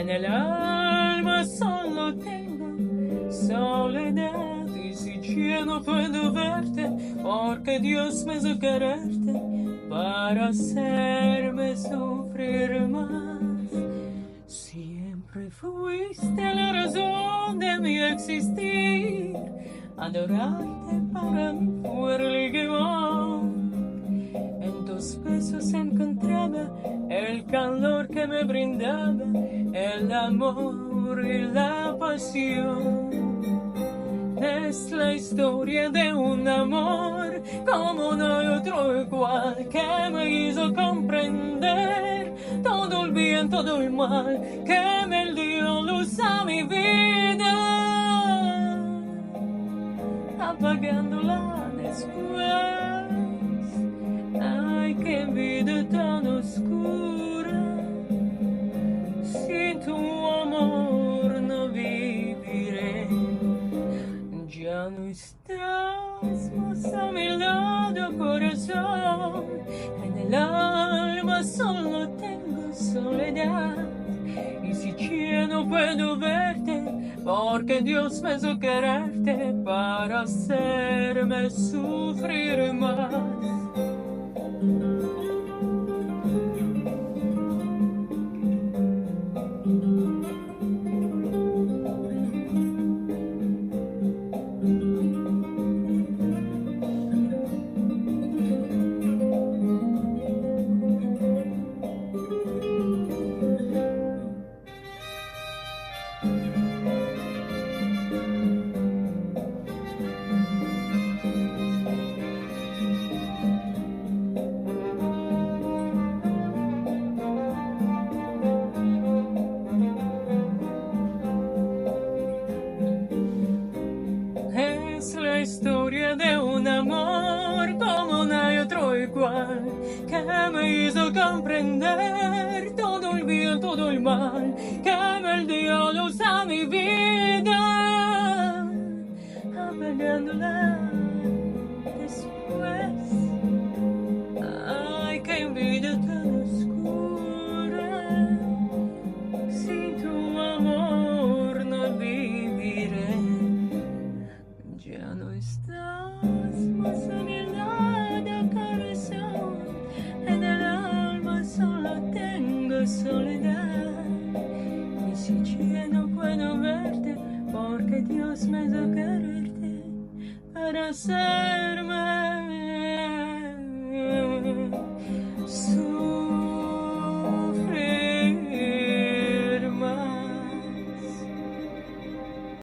En el alma solo tengo soledad. Y si ya no puedo verte, porque Dios me hizo quererte para hacerme sufrir más. Siempre fuiste la razón de mi existir. Adorarte para mí fue religión. En tus besos encontraba el calor que me brindaba el amor y la pasión. Es la historia de un amor como no hay otro igual, que me hizo comprender todo el bien, todo el mal, que me dio luz a mi vida, apagándola después. Ay, qué vida tan oscura, sin tu amor no viviré. Ya no estás más a mi lado, corazón. En el alma solo tengo soledad. Y si ya no puedo verte, porque Dios me hizo quererte para hacerme sufrir más. Es la historia de un amor como no hay otro igual, que me hizo comprender todo el bien, todo el mal, que me dio luz a mi vida, apagándola después. Ay, qué vida tan oscura, sin tu amor no viviré. Ya no estás más a mi lado, corazón. En el alma solo tengo soledad. Y si ya no puedo verte, porque Dios me hizo quererte para hacerme